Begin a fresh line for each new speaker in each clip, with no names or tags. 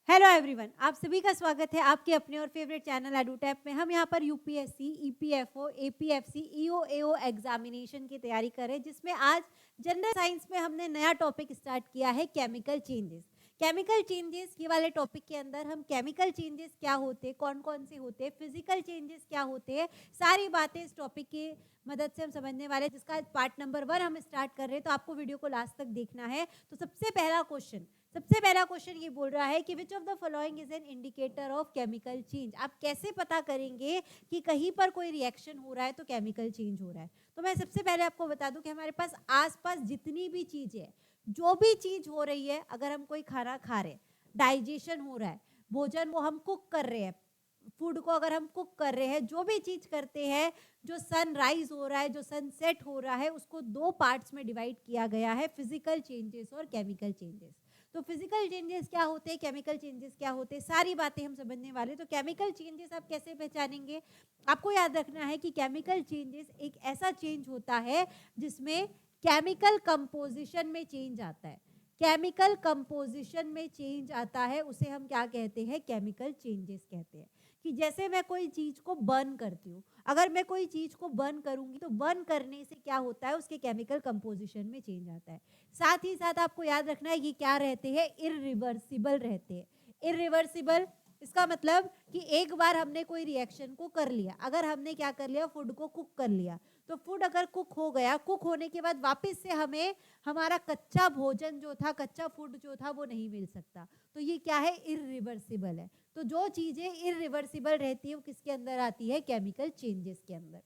Hello everyone, आप सभी का स्वागत है आपके अपने और फेवरेट चैनल एडुटैप में। हम यहाँ पर यूपीएससी, ईपीएफओ, एपीएफसी, ईओ एओ एग्जामिनेशन की तैयारी कर रहे हैं, जिसमें आज जनरल साइंस में हमने नया टॉपिक स्टार्ट किया है, केमिकल चेंजेस। केमिकल चेंजेस ये वाले टॉपिक के अंदर हम केमिकल चेंजेस क्या होते हैं, कौन कौन से होते हैं, फिजिकल चेंजेस क्या होते हैं, सारी बातें इस टॉपिक की मदद से हम समझने वाले हैं, जिसका पार्ट नंबर 1 हम स्टार्ट कर रहे हैं। तो आपको वीडियो को लास्ट तक देखना है। तो सबसे पहला क्वेश्चन ये बोल रहा है कि which of the following is an indicator of chemical change. आप कैसे पता करेंगे कि कहीं पर कोई रिएक्शन हो रहा है तो केमिकल चेंज हो रहा है। तो मैं सबसे पहले आपको बता दूं कि हमारे पास आसपास जितनी भी चीज है, जो भी चीज हो रही है, अगर हम कोई खाना खा रहे हैं, डाइजेशन हो रहा है, भोजन वो हम कुक कर रहे हैं, फूड को अगर हम कुक कर रहे हैं, जो भी चीज करते हैं, जो सनराइज हो रहा है, जो सनसेट हो रहा है, उसको दो पार्ट्स में डिवाइड किया गया है, फिजिकल चेंजेस और केमिकल चेंजेस। तो फिजिकल चेंजेस क्या होते हैं, केमिकल चेंजेस क्या होते हैं, सारी बातें हम समझने वाले। तो केमिकल चेंजेस आप कैसे पहचानेंगे? आपको याद रखना है कि केमिकल चेंजेस एक ऐसा चेंज होता है जिसमें केमिकल कंपोजिशन में चेंज आता है। केमिकल कंपोजिशन में चेंज आता है, उसे हम क्या कहते हैं? केमिकल चेंजेस कहते हैं। कि जैसे मैं कोई चीज को बर्न करती हूँ, अगर मैं कोई चीज को बर्न करूंगी तो बर्न करने से क्या होता है? उसके केमिकल कंपोजिशन में चेंज आता है। साथ ही साथ आपको याद रखना है, ये क्या रहते हैं? इरिवर्सिबल रहते हैं। इरिवर्सिबल इसका मतलब कि एक बार हमने कोई रिएक्शन को कर लिया, अगर हमने क्या कर लिया? फूड को कुक कर लिया, तो फूड अगर कुक हो गया, कुक होने के बाद वापस से हमें हमारा कच्चा भोजन जो था, कच्चा फूड जो था, वो नहीं मिल सकता। तो ये क्या है? इरिवर्सिबल है। तो जो चीजें इरिवर्सिबल रहती है वो किसके अंदर आती है? केमिकल चेंजेस के अंदर।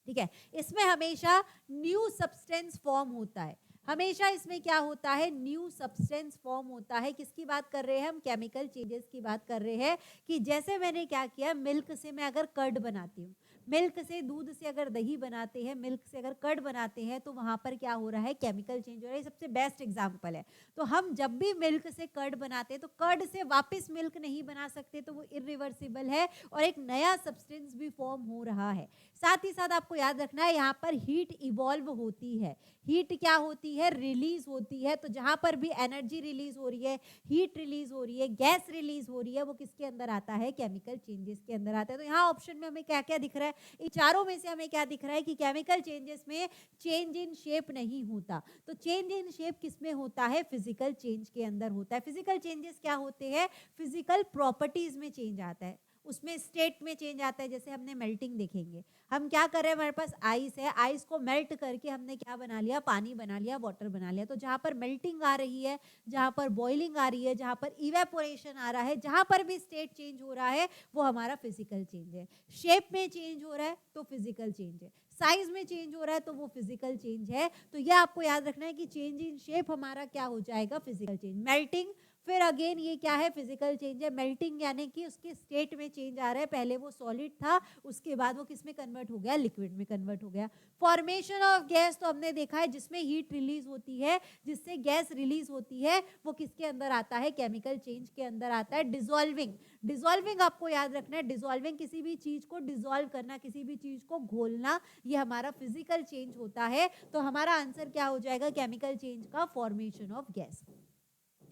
ठीक है, इसमें हमेशा न्यू सब्सटेंस फॉर्म होता है। हमेशा इसमें क्या होता है? न्यू सब्सटेंस फॉर्म होता है। किसकी बात कर रहे हैं हम? केमिकल चेंजेस की बात कर रहे हैं। कि जैसे मैंने क्या किया, मिल्क से मैं अगर कर्ड बनाती हूँ, मिल्क से, दूध से अगर दही बनाते हैं, मिल्क से अगर कर्ड बनाते हैं, तो वहां पर क्या हो रहा है? केमिकल चेंज हो रहा है। ये सबसे बेस्ट एग्जाम्पल है। तो हम जब भी मिल्क से कर्ड बनाते हैं, तो कर्ड से वापस मिल्क नहीं बना सकते, तो वो इरिवर्सिबल है और एक नया सब्सटेंस भी फॉर्म हो रहा है। साथ ही साथ आपको याद रखना है, यहाँ पर हीट इवॉल्व होती है। हीट क्या होती है? रिलीज होती है। तो जहां पर भी एनर्जी रिलीज हो रही है, हीट रिलीज हो रही है, गैस रिलीज हो रही है, वो किसके अंदर आता है? केमिकल चेंजेस के अंदर आता है। तो यहाँ ऑप्शन में हमें क्या क्या दिख रहा है? इन चारों में से हमें क्या दिख रहा है? कि केमिकल चेंजेस में चेंज इन शेप नहीं होता। तो चेंज इन शेप किसमें होता है? फिजिकल चेंज के अंदर होता है। फिजिकल चेंजेस क्या होते हैं? फिजिकल प्रॉपर्टीज में चेंज आता है, उसमें स्टेट में चेंज आता है। जैसे हमने मेल्टिंग देखेंगे, हम क्या कर रहे हैं? हमारे पास आइस है, आइस को मेल्ट करके हमने क्या बना लिया? पानी बना लिया, वाटर बना लिया। तो जहां पर मेल्टिंग आ रही है, जहां पर बॉइलिंग आ रही है, जहां पर इवेपोरेशन आ रहा है, जहां पर भी स्टेट चेंज हो रहा है, वो हमारा फिजिकल चेंज है। शेप में चेंज हो रहा है तो फिजिकल चेंज है, साइज में चेंज हो रहा है तो वो फिजिकल चेंज है। तो यह आपको याद रखना है कि चेंज इन शेप हमारा क्या हो जाएगा? Physical change. मेल्टिंग, फिर अगेन ये क्या है? फिजिकल चेंज है। मेल्टिंग यानी कि उसके स्टेट में चेंज आ रहा है, पहले वो सॉलिड था, उसके बाद वो किस में कन्वर्ट हो गया? लिक्विड में कन्वर्ट हो गया। फॉर्मेशन ऑफ गैस तो हमने देखा है, जिसमें हीट रिलीज होती है, जिससे गैस रिलीज होती है, वो किसके अंदर आता है? केमिकल चेंज के अंदर आता है। डिसॉल्विंग, डिसॉल्विंग आपको याद रखना है, डिसॉल्विंग किसी भी चीज को डिसॉल्व करना, किसी भी चीज को घोलना, ये हमारा फिजिकल चेंज होता है। तो हमारा आंसर क्या हो जाएगा? केमिकल चेंज का फॉर्मेशन ऑफ गैस।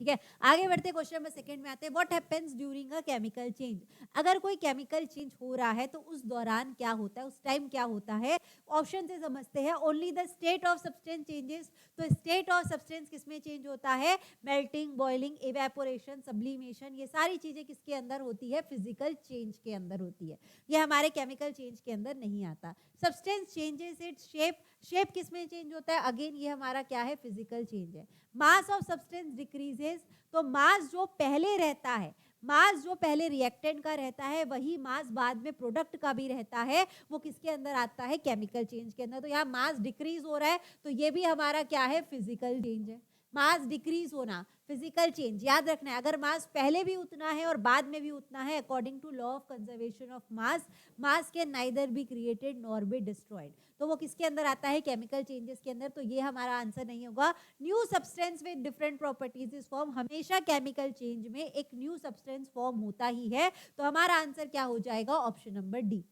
ठीक है, आगे बढ़ते क्वेश्चन नंबर सेकंड में आते हैं। What happens during a chemical change. अगर कोई केमिकल चेंज हो रहा है तो उस दौरान क्या होता है? उस टाइम क्या होता है? ऑप्शन से समझते हैं। Only the state of substance changes. तो स्टेट ऑफ सब्सटेंस किसमें चेंज होता है? मेल्टिंग, बॉइलिंग, इवेपोरेशन, सब्लिमेशन, ये सारी चीजें किसके अंदर होती है? फिजिकल चेंज के अंदर होती है। ये हमारे केमिकल चेंज के अंदर नहीं आता। Substance changes its shape, shape किसमें चेंज होता है? अगेन ये हमारा क्या है? फिजिकल चेंज है। मास ऑफ सब्सटेंस डिक्रीजेस, तो मास जो पहले रहता है, मास जो पहले रिएक्टेंट का रहता है, वही मास बाद में प्रोडक्ट का भी रहता है, वो किसके अंदर आता है? केमिकल चेंज के अंदर। तो यहाँ मास डिक्रीज हो रहा है, तो ये भी हमारा क्या है? फिजिकल चेंज है। मास डिक्रीज होना, फिजिकल चेंज। याद रखना है, अगर मास पहले भी उतना है और बाद में भी उतना है, according to law of conservation of mass, mass can neither be created nor be destroyed. तो वो किसके अंदर आता है? केमिकल चेंजेस के अंदर। तो ये हमारा आंसर नहीं होगा। New substance with different properties is form, हमेशा केमिकल चेंज में एक न्यू सब्सटेंस फॉर्म होता ही है। तो हमारा आंसर क्या हो जाएगा? Option number D.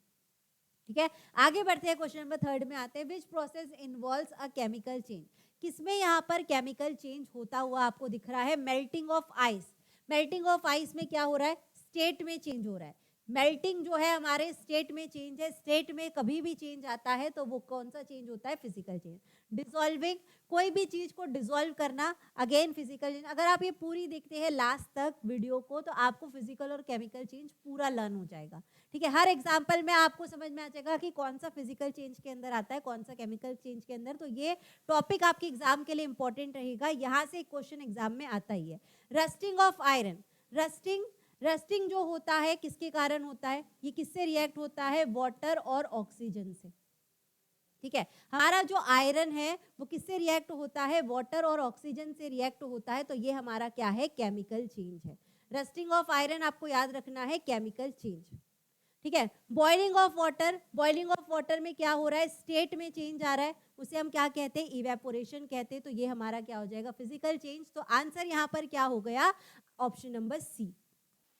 ठीक है, आगे बढ़ते हैं, क्वेश्चन नंबर थर्ड में आते हैं। Which process involves a chemical change. किसमें यहाँ पर केमिकल चेंज होता हुआ आपको दिख रहा है? Melting of ice. Melting of ice में क्या हो रहा है, स्टेट में चेंज हो रहा है। मेल्टिंग जो है हमारे स्टेट में चेंज है, स्टेट में कभी भी चेंज आता है तो वो कौन सा चेंज होता है, फिजिकल चेंज। डिसॉल्विंग, कोई भी चीज को डिसॉल्व करना, अगेन फिजिकल चेंज। अगर आप ये पूरी देखते हैं लास्ट तक वीडियो को तो आपको फिजिकल और केमिकल चेंज पूरा लर्न हो जाएगा, ठीक है। हर एग्जाम्पल में आपको समझ में आ जाएगा कि कौन सा फिजिकल चेंज के अंदर आता है, कौन सा केमिकल चेंज के अंदर। तो ये टॉपिक आपके एग्जाम के लिए इंपॉर्टेंट रहेगा, यहाँ से क्वेश्चन एग्जाम में आता ही है। रस्टिंग ऑफ आयरन, रस्टिंग जो होता है किसके कारण होता है, ये किससे रिएक्ट होता है, वाटर और ऑक्सीजन से, ठीक है। हमारा जो आयरन है वो किससे रिएक्ट होता है, वाटर और ऑक्सीजन से रिएक्ट होता है। तो ये हमारा क्या है, केमिकल चेंज है। रस्टिंग ऑफ आयरन आपको याद रखना है, केमिकल चेंज, ठीक है। Boiling of water, boiling of water में क्या हो रहा है, स्टेट में चेंज आ रहा है, उसे हम क्या कहते हैं, इवेपोरेशन कहते हैं। तो ये हमारा क्या हो जाएगा, फिजिकल चेंज। तो आंसर यहाँ पर क्या हो गया, ऑप्शन नंबर सी।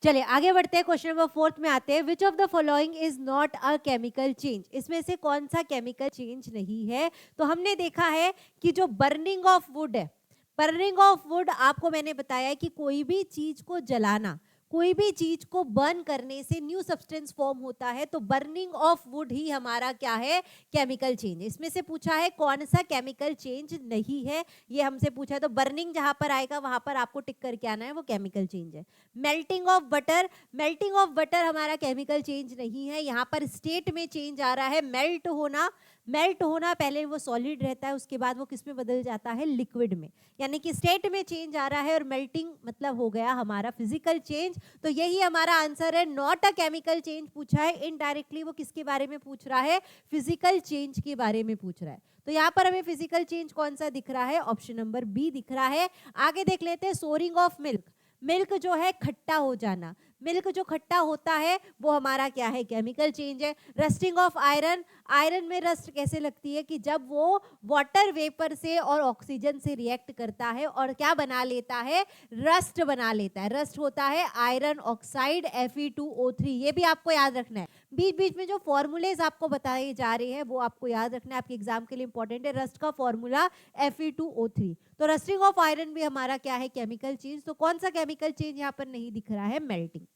चलिए आगे बढ़ते हैं, क्वेश्चन नंबर 4 में आते हैं। Which of the following is not a chemical change, इसमें से कौन सा केमिकल चेंज नहीं है। तो हमने देखा है कि जो बर्निंग ऑफ वुड है, बर्निंग ऑफ वुड आपको मैंने बताया है कि कोई भी चीज को जलाना, कोई भी चीज को बर्न करने से न्यू सब्सटेंस फॉर्म होता है। तो बर्निंग ऑफ वुड ही हमारा क्या है, केमिकल चेंज। इसमें से पूछा है कौन सा केमिकल चेंज नहीं है, ये हमसे पूछा है। तो बर्निंग जहां पर आएगा वहां पर आपको टिक करके आना है, वो केमिकल चेंज है। Melting of butter, melting of butter हमारा केमिकल चेंज नहीं है, यहाँ पर स्टेट में चेंज आ रहा है। मेल्ट होना, मेल्ट होना पहले वो सॉलिड रहता है, उसके बाद वो किस में बदल जाता है, लिक्विड में, यानी कि स्टेट में चेंज आ रहा है। और मेल्टिंग मतलब हो गया हमारा फिजिकल चेंज। तो यही हमारा आंसर है, नॉट अ केमिकल चेंज पूछा है। इनडायरेक्टली वो किसके बारे में पूछ रहा है, फिजिकल चेंज के बारे में पूछ रहा है। तो यहाँ पर हमें फिजिकल चेंज कौन सा दिख रहा है, ऑप्शन नंबर बी दिख रहा है। आगे देख लेते हैं, सोरिंग ऑफ मिल्क, मिल्क जो है खट्टा हो जाना, मिल्क जो खट्टा होता है वो हमारा क्या है, केमिकल चेंज है। रस्टिंग ऑफ आयरन, आयरन में रस्ट कैसे लगती है कि जब वो वाटर वेपर से और ऑक्सीजन से रिएक्ट करता है और क्या बना लेता है, रस्ट बना लेता है। रस्ट होता है आयरन ऑक्साइड Fe2O3, ये भी आपको याद रखना है। बीच बीच में जो फॉर्मूलेज आपको बताए जा रहे हैं वो आपको याद रखना है, आपके एग्जाम के लिए इंपॉर्टेंट है। रस्ट का फॉर्मूला Fe2O3। तो रस्टिंग ऑफ आयरन भी हमारा क्या है, केमिकल चेंज। तो कौन सा केमिकल चेंज यहाँ पर नहीं दिख रहा है, मेल्टिंग।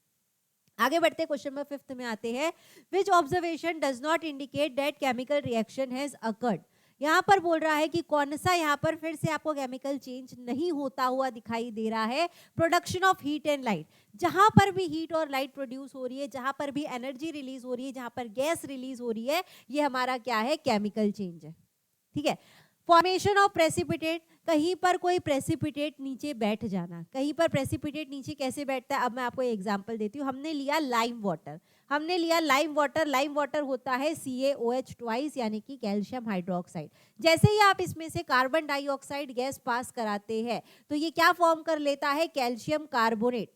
आगे बढ़ते हैं, क्वेश्चन नंबर 5 में आते हैं। Which observation does not indicate that chemical reaction has occurred, यहाँ पर बोल रहा है कि कौन सा यहाँ पर फिर से आपको केमिकल चेंज नहीं होता हुआ दिखाई दे रहा है। Production of heat and light, जहां पर भी हीट और लाइट प्रोड्यूस हो रही है, जहां पर भी एनर्जी रिलीज हो रही है, जहां पर गैस रिलीज हो रही है, ये हमारा क्या है, केमिकल चेंज है, ठीक है। फॉर्मेशन ऑफ प्रेसिपिटेट, कहीं पर कोई प्रेसिपिटेट नीचे बैठ जाना, कहीं पर प्रेसिपिटेट नीचे कैसे बैठता है, अब मैं आपको एग्जांपल देती हूँ। हमने लिया लाइम वाटर, हमने लिया लाइम वाटर, लाइम वाटर होता है CaOH ट्वाइस, यानी कि कैल्शियम हाइड्रोक्साइड। जैसे ही आप इसमें से कार्बन डाइऑक्साइड गैस पास कराते हैं तो ये क्या फॉर्म कर लेता है, कैल्शियम कार्बोनेट।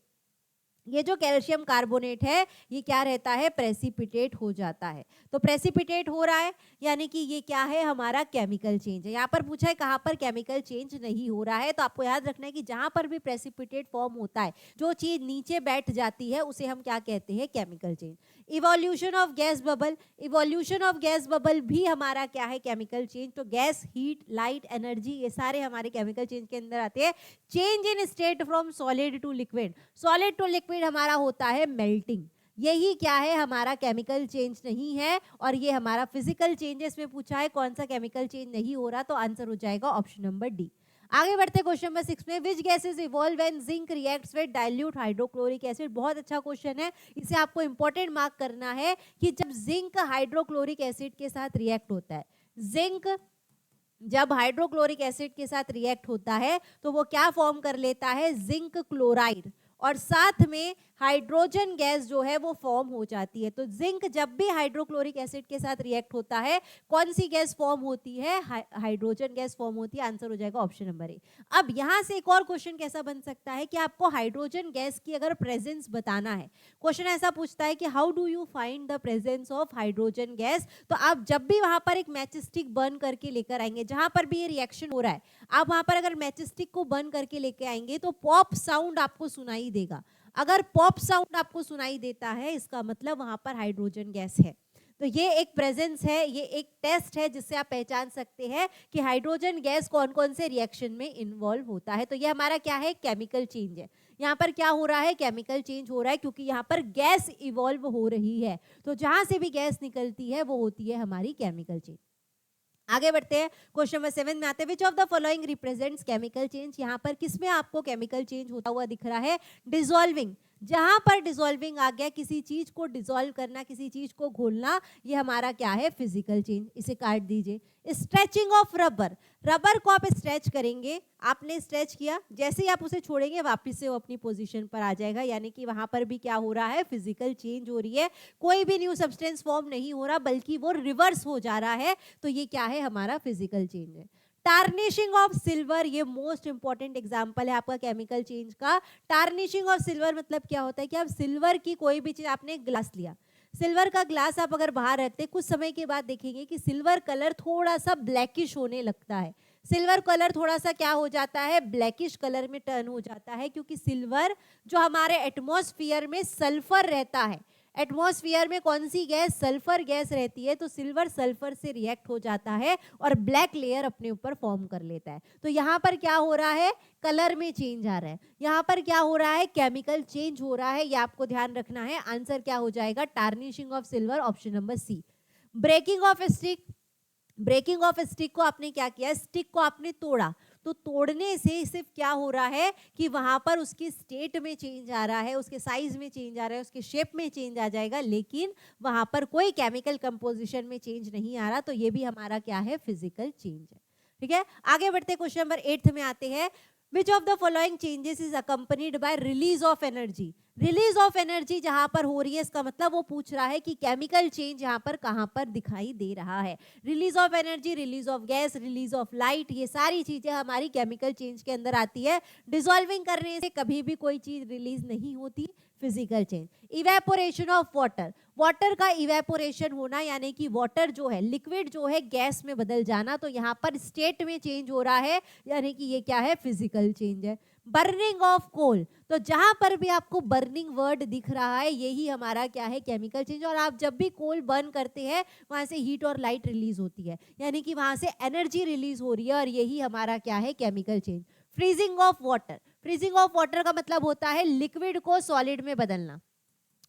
ये जो कैल्शियम कार्बोनेट है ये क्या रहता है, प्रेसिपिटेट हो जाता है। तो प्रेसिपिटेट हो रहा है यानी कि ये क्या है, हमारा केमिकल चेंज है। यहाँ पर पूछा है कहाँ पर केमिकल चेंज नहीं हो रहा है, तो आपको याद रखना है कि जहाँ पर भी प्रेसिपिटेट फॉर्म होता है, जो चीज नीचे बैठ जाती है उसे हम क्या कहते हैं, chemical change. Evolution of gas bubble, evolution of gas bubble भी हमारा क्या है, केमिकल चेंज। तो गैस, हीट, लाइट, एनर्जी, ये सारे हमारे केमिकल चेंज के अंदर आते हैं। Change in state from solid to liquid, solid to liquid हमारा होता है मेल्टिंग। यही क्या है, हमारा केमिकल चेंज नहीं है और ये हमारा फिजिकल चेंज है। इसमें पूछा है कौन सा केमिकल चेंज नहीं हो रहा, तो आंसर हो जाएगा ऑप्शन नंबर डी। आगे बढ़ते क्वेश्चन नंबर 6 में, which gases evolve when zinc reacts with dilute hydrochloric acid. बहुत अच्छा क्वेश्चन है, इसे आपको इंपॉर्टेंट मार्क करना है कि जब जिंक हाइड्रोक्लोरिक एसिड के साथ रिएक्ट होता है, जिंक जब हाइड्रोक्लोरिक एसिड के साथ रिएक्ट होता है तो वो क्या फॉर्म कर लेता है, जिंक क्लोराइड, और साथ में हाइड्रोजन गैस जो है वो फॉर्म हो जाती है। तो जिंक जब भी हाइड्रोक्लोरिक एसिड के साथ रिएक्ट होता है, कौन सी गैस फॉर्म होती है, हाइड्रोजन गैस फॉर्म होती है। आंसर हो जाएगा ऑप्शन नंबर ए। अब यहां से एक और क्वेश्चन कैसा बन सकता है कि आपको हाइड्रोजन गैस की अगर प्रेजेंस बताना है, क्वेश्चन ऐसा पूछता है कि how do you find the presence of hydrogen gas. तो आप जब भी वहां पर एक मैच स्टिक बर्न करके लेकर आएंगे, जहां पर भी ये रिएक्शन हो रहा है, आप वहां पर अगर मैच स्टिक को बर्न करके लेके आएंगे तो पॉप साउंड आपको सुनाई देगा। अगर पॉप साउंड आपको सुनाई देता है, इसका मतलब वहां पर हाइड्रोजन गैस है। तो ये एक प्रेजेंस है, ये एक टेस्ट है जिससे आप पहचान सकते हैं कि हाइड्रोजन गैस कौन कौन से रिएक्शन में इन्वॉल्व होता है। तो ये हमारा क्या है, केमिकल चेंज है। यहाँ पर क्या हो रहा है, केमिकल चेंज हो रहा है, क्योंकि यहाँ पर गैस इवॉल्व हो रही है। तो जहां से भी गैस निकलती है वो होती है हमारी केमिकल चेंज। आगे बढ़ते हैं, क्वेश्चन नंबर 7 में आते हैं, which of the following represents chemical change. यहाँ पर किसमें आपको केमिकल चेंज होता हुआ दिख रहा है, डिसॉल्विंग। जहां पर डिसॉल्विंग आ गया, किसी चीज को डिसॉल्व करना, किसी चीज को घोलना, ये हमारा क्या है, फिजिकल चेंज। इसे काट दीजिए। स्ट्रेचिंग ऑफ रबर, रबर को आप स्ट्रेच करेंगे, आपने स्ट्रेच किया, जैसे ही आप उसे छोड़ेंगे वापस से वो अपनी पोजीशन पर आ जाएगा, यानी कि वहां पर भी क्या हो रहा है, फिजिकल चेंज हो रही है। कोई भी न्यू सब्सटेंस फॉर्म नहीं हो रहा, बल्कि वो रिवर्स हो जा रहा है। तो ये क्या है, हमारा फिजिकल चेंज है। टार्निशिंग ऑफ सिल्वर, ये मोस्ट इंपॉर्टेंट एग्जांपल है आपका केमिकल चेंज का। टार्निशिंग ऑफ सिल्वर मतलब क्या होता है कि आप सिल्वर की कोई भी चीज, आपने ग्लास लिया, सिल्वर का ग्लास आप अगर बाहर रखते, कुछ समय के बाद देखेंगे कि सिल्वर कलर थोड़ा सा ब्लैकिश होने लगता है। सिल्वर कलर थोड़ा सा क्या हो जाता है, ब्लैकिश कलर में टर्न हो जाता है, क्योंकि सिल्वर जो हमारे एटमॉस्फेयर में सल्फर रहता है, एटमॉस्फेयर में कौन सी गैस, सल्फर गैस रहती है, तो सिल्वर सल्फर से रिएक्ट हो जाता है और ब्लैक लेयर अपने ऊपर फॉर्म कर लेता है। तो यहाँ पर क्या हो रहा है, कलर में चेंज आ रहा है। यहाँ पर क्या हो रहा है, केमिकल चेंज हो रहा है, ये आपको ध्यान रखना है। आंसर क्या हो जाएगा, tarnishing of silver, option number C. Breaking of stick, breaking of stick को आपने क्या किया, स्टिक को आपने तोड़ा, तो तोड़ने से सिर्फ क्या हो रहा है कि वहां पर उसकी स्टेट में चेंज आ रहा है, उसके साइज में चेंज आ रहा है, उसके शेप में चेंज आ जाएगा, लेकिन वहां पर कोई केमिकल कंपोजिशन में चेंज नहीं आ रहा। तो ये भी हमारा क्या है, फिजिकल चेंज है। ठीक है, आगे बढ़ते क्वेश्चन नंबर 8 में आते हैं, which of the following changes is accompanied by release of energy. Release of energy जहां पर हो रही है, इसका मतलब वो पूछ रहा है कि केमिकल चेंज यहां पर कहां पर दिखाई दे रहा है। Release of energy, release of gas, release of light, ये सारी चीजें हमारी केमिकल चेंज के अंदर आती है। डिसॉल्विंग करने से कभी भी कोई चीज रिलीज नहीं होती, physical change. Evaporation of water, water का इवेपोरेशन होना, यानी कि वाटर जो है, लिक्विड जो है, गैस में बदल जाना, तो यहाँ पर स्टेट में चेंज हो रहा है, यानी कि ये क्या है, फिजिकल चेंज है। बर्निंग ऑफ कोल, तो जहां पर भी आपको बर्निंग वर्ड दिख रहा है, यही हमारा क्या है, केमिकल चेंज। और आप जब भी कोल बर्न करते हैं, वहां से हीट और लाइट रिलीज होती है, यानी कि वहां से एनर्जी रिलीज हो रही है, और यही हमारा क्या है, chemical change. Freezing of water, freezing of water का मतलब होता है लिक्विड को सॉलिड में बदलना।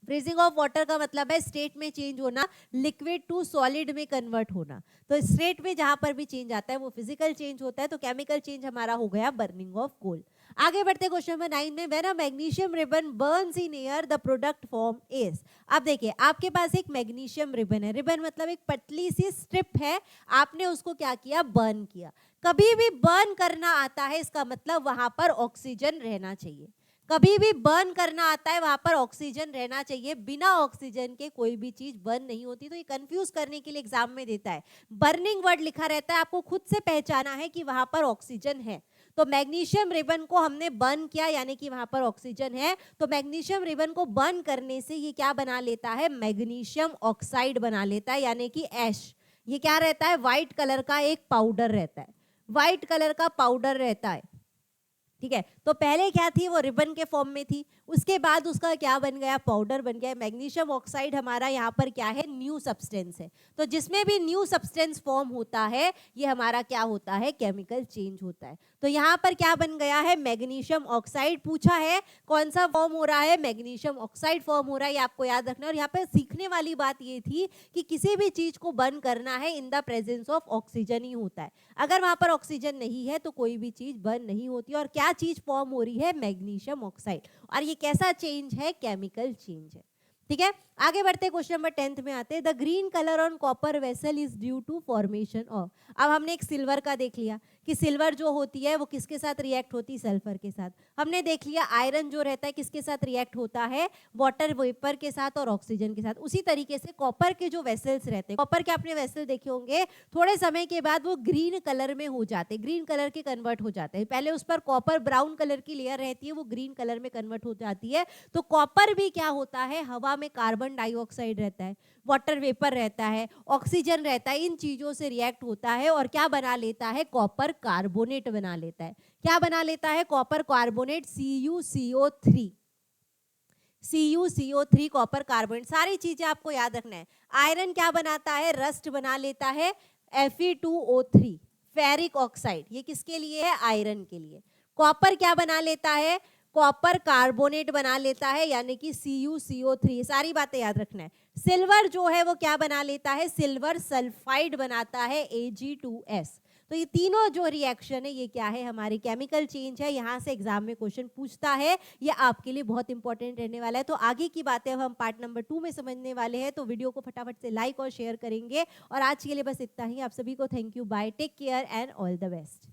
फ्रीजिंग ऑफ वाटर का मतलब है स्टेट में चेंज होना, लिक्विड टू सॉलिड में कन्वर्ट होना। तो स्टेट में जहां पर भी चेंज आता है वो फिजिकल चेंज होता है। तो केमिकल चेंज हमारा हो गया बर्निंग ऑफ कोल। आगे बढ़ते क्वेश्चन नंबर 9 में, when a magnesium ribbon Burns in air the product form is. अब देखिए, आपके पास एक मैग्नीशियम रिबन है, रिबन मतलब एक पतली सी स्ट्रिप है, आपने उसको क्या किया, बर्न किया। कभी भी बर्न करना आता है, इसका मतलब वहां पर ऑक्सीजन रहना चाहिए। कभी भी बर्न करना आता है, वहां पर ऑक्सीजन रहना चाहिए। बिना ऑक्सीजन के कोई भी चीज बर्न नहीं होती। तो ये कंफ्यूज करने के लिए एग्जाम में देता है, बर्निंग वर्ड लिखा रहता है, आपको खुद से पहचाना है कि वहां पर ऑक्सीजन है। तो मैग्नीशियम रिबन को हमने बर्न किया, यानी कि वहां पर ऑक्सीजन है। तो मैग्नीशियम रिबन को बर्न करने से ये क्या बना लेता है, मैग्नीशियम ऑक्साइड बना लेता है, यानी कि ऐश। ये क्या रहता है, व्हाइट कलर का एक पाउडर रहता है, व्हाइट कलर का पाउडर रहता है। ठीक है, तो पहले क्या थी, वो रिबन के फॉर्म में थी, उसके बाद उसका क्या बन गया, पाउडर बन गया। मैग्नीशियम ऑक्साइड हमारा यहाँ पर क्या है, न्यू सब्सटेंस है। तो जिसमें भी न्यू सब्सटेंस फॉर्म होता है, ये हमारा क्या होता है, केमिकल चेंज होता है। तो यहाँ पर क्या बन गया है, मैग्नीशियम ऑक्साइड। पूछा है कौन सा फॉर्म हो रहा है, मैग्नीशियम ऑक्साइड फॉर्म हो रहा है, ये आपको याद रखना है। और यहाँ पे सीखने वाली बात ये थी कि किसी भी चीज को बर्न करना है, in the presence of oxygen ही होता है। अगर वहां पर ऑक्सीजन नहीं है तो कोई भी चीज बर्न नहीं होती। और क्या चीज फॉर्म हो रही है, मैग्नीशियम ऑक्साइड। और ये कैसा चेंज है, केमिकल चेंज है। ठीक है, आगे बढ़ते क्वेश्चन नंबर 10 में आते हैं, the green colour on copper vessel is due to formation of. अब हमने एक सिल्वर का देख लिया कि सिल्वर जो होती है वो किसके साथ रिएक्ट होती है, सल्फर के साथ। हमने देख लिया आयरन जो रहता है किसके साथ रिएक्ट होता है, वाटर वेपर के साथ और ऑक्सीजन के साथ। उसी तरीके से कॉपर के जो वेसल्स रहते हैं, कॉपर के आपने वेसल देखे होंगे, थोड़े समय के बाद वो ग्रीन कलर में हो जाते हैं, ग्रीन कलर के कन्वर्ट हो जाते हैं। पहले उस पर कॉपर ब्राउन कलर की लेयर रहती है, वो ग्रीन कलर में कन्वर्ट हो जाती है। तो कॉपर भी क्या होता है, हवा में कार्बन डाइऑक्साइड रहता है, वाटर वेपर रहता है, ऑक्सीजन रहता है, इन चीजों से रिएक्ट होता है और क्या बना लेता है, कॉपर कार्बोनेट बना लेता है। क्या बना लेता है, copper carbonate, CuCO3, CuCO3 copper carbonate. सारी चीजें आपको याद रखना है। आयरन क्या बनाता है, रस्ट बना लेता है, Fe2O3 फेरिक ऑक्साइड, ये किसके लिए है, आयरन के लिए। कॉपर क्या बना लेता है, कॉपर कार्बोनेट बना लेता है यानी कि CuCO3, सारी बातें याद रखना है। सिल्वर जो है वो क्या बना लेता है, सिल्वर सल्फाइड बनाता है Ag2S। तो ये तीनों जो रिएक्शन है ये क्या है, हमारी केमिकल चेंज है। यहाँ से एग्जाम में क्वेश्चन पूछता है, ये आपके लिए बहुत इंपॉर्टेंट रहने वाला है। तो आगे की बातें अब हम पार्ट नंबर 2 में समझने वाले हैं, तो वीडियो को फटाफट से लाइक और शेयर करेंगे। और आज के लिए बस इतना ही। आप सभी को thank you, bye, take care and all the best.